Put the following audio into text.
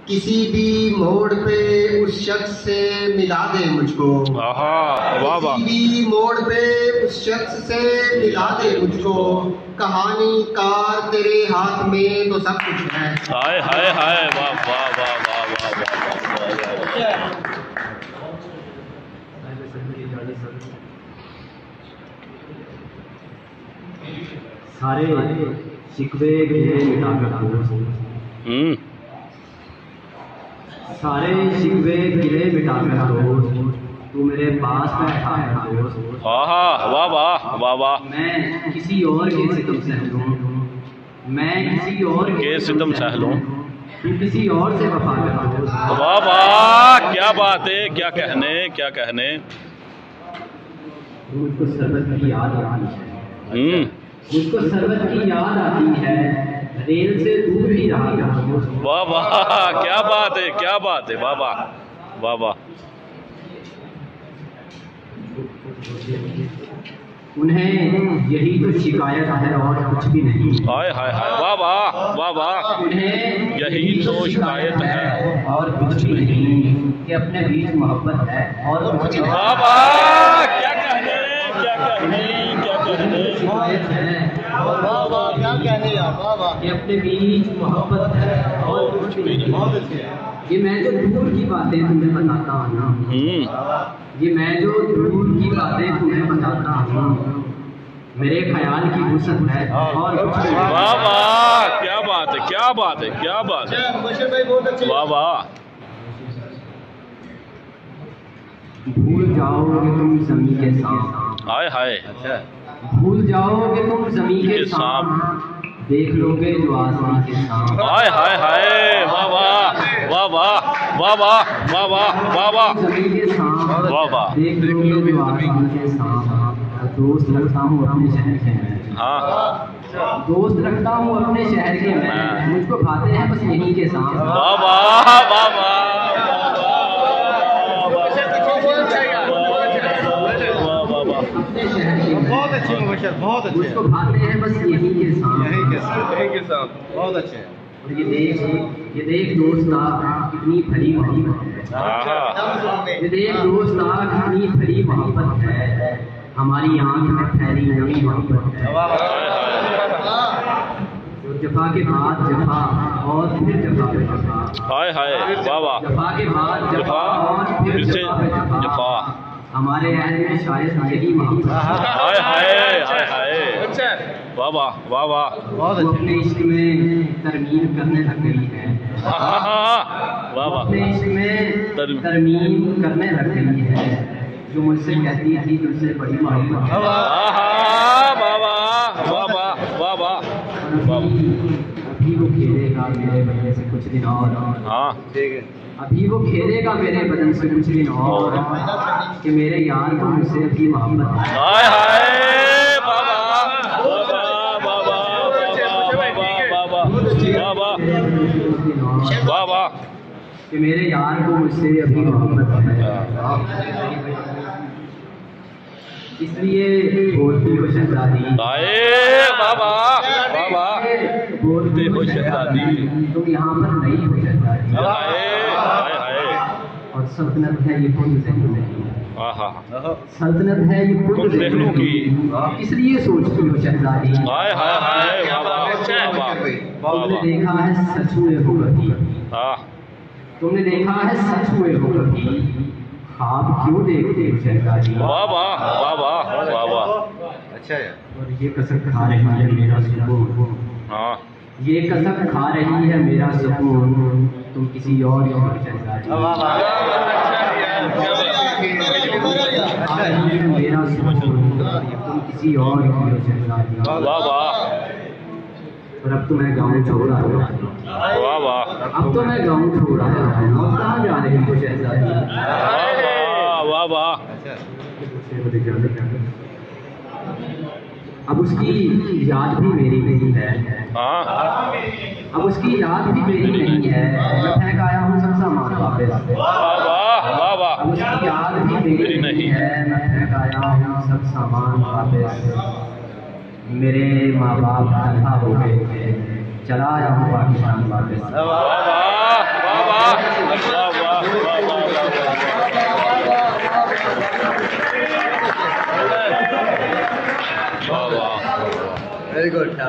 किसी भी मोड़ पे उस शख्स से मिला दे मुझको। वाह वाह। किसी भी मोड़ पे उस शख्स से मिला दे मुझको। कहानी कार तेरे हाथ में तो सब कुछ है। हाय हाय हाय, वाह वाह वाह वाह वाह वाह। सारे शिकवे गिले मिटाकर दोस्त, सारे शिकवे गिले मिटाकर दोस्त, तू मेरे पास बैठा है दोस्त। वाह वाह वाह वाह। मैं किसी और के सितम सह लूं, मैं किसी और के सितम सह लूं, तू किसी और से वफा कर दोस्त। वाह वाह, क्या बात है, क्या कहने क्या कहने। मुझको सरबत की याद आती है, मुझको सरबत की याद आती है, रेल से दूर ही रहा दोस्त। वाह वाह, क्या बात है क्या बात है, वाह वाह वाह वाह। उन्हें यही तो शिकायत है और कुछ भी नहीं। हाय हाय हाय, वाह वाह वाह वाह। उन्हें यही तो शिकायत है और कुछ भी नहीं, कि अपने बीच मोहब्बत है और कुछ भी नहीं। वाह वाह, क्या कहने क्या कहने क्या कहने। शिकायत है वाह वाह, क्या कहने यार, वाह वाह। कि अपने बीच मोहब्बत है और कुछ भी नहीं। बहुत अच्छे हैं। ये मैं जो दूर की बातें तुम्हें बताता हूँ ना, ये मैं जो दूर की बातें तुम्हें बताता हूँ, मेरे ख्याल की वुसअत है और कुछ भी नहीं। वाह वाह, क्या बात है क्या बात है क्या बात है, मुबश्शिर भाई बहुत अच्छे। वाह वाह। भूल जाओगे तुम ज़मीं के सांप, हाय हाय, भूल जाओगे तुम ज़मीं के सांप, देख लोगे जो आसमान के सांप। हाय हाय हाय, वाह वाह वाह वाह वाह वाह वाह वाह वाह वाह। ज़मीं के सांप वाह वाह। देख लोगे जो आसमान के सांप। दोस्त रखता हूँ अपने शहर के मैं, हाँ, दोस्त रखता हूँ अपने शहर के मैं, मुझको भाते हैं बस यहीं के सांप। वाह वाह वाह वाह। अपने शहर के बहुत अच्छे मुबश्शिर, बहुत अच्छे। मुझको भाते हैं बस यहीं के सांप। यही के साथ बहुत अच्छे हैं। और ये देख दोस्ता कितनी भरी मोहब्बत है, ये देख दोस्ता कितनी भरी मोहब्बत है, हमारी आंख में फैली नई मोहब्बत है। जफा के बाद जफा और फिर जफा पे जफा। हाय हाय, वाह वाह। जफा के बाद जफा और फिर से जफा पे जफा। जफा। हमारे अहद में शायद यही मोहब्बत है। हाय हाय हाय हाय, वाह वाह वाह वाह। वो अपने इश्क में तरमीम करने लग गई है, वाह वाह। अपने इश्क में तरमीम करने लग गई है, जो मुझसे कहती थी तुझसे बड़ी मोहब्बत है। वाह वाह वाह वाह वाह। अभी वो खेलेगा मेरे बदन से कुछ दिन और, हाँ, अभी वो खेलेगा मेरे बदन से कुछ दिन और, कि मेरे यार को मुझसे अभी मोहब्बत है। हाय हाय, वाह वाह वाह वाह वाह, कि मेरे यार को मुझसे अभी मोहब्बत है, इसलिए बोलती हो शहजादी। वाह वाह वाह, बोलती हो शहजादी, तुम यहाँ पर नहीं हो शहजादी। हाय हाय, और सल्तनत है ये पुण्य ज़हनों की, सल्तनत है ये पुण्य ज़हनों की, इसलिए सोचती हो शहजादी। हाय हाय हाय, वाह वाह। तुमने देखा है सच हुए हो कभी, तुमने देखा है सच हुए हो कभी, ख्वाब क्यों देखते हो शहजादी। वाह वाह वाह वाह वाह वाह। अच्छा है। और ये कसम खा रही है मेरा सुकून, हाँ, ये कसम खा रही है मेरा सुकून, तुम किसी और की हो शहजादी। खा रही है मेरा सुकून, तुम किसी और की हो शहजादी। वाह वाह और अब तो मैं गाँव छोड़ आया हूँ, वाह वाह, अब तो मैं गाँव छोड़ आया हूँ, अब कहाँ जा रही हो शहजादी। वाह वाह। अब उसकी याद भी मेरी नहीं है, हाँ, अब उसकी याद भी मेरी नहीं है, मैं फेंक आया हूँ सब सामान वापस। वाह वाह वाह वाह। अब उसकी याद भी मेरी नहीं है, मैं फेंक आया हूँ सब सामान वापस। मेरे माँ बाप तनहा हो गए थे, चला आया हूँ पाकिस्तान वापस। वाह वाह वाह वाह। Very good.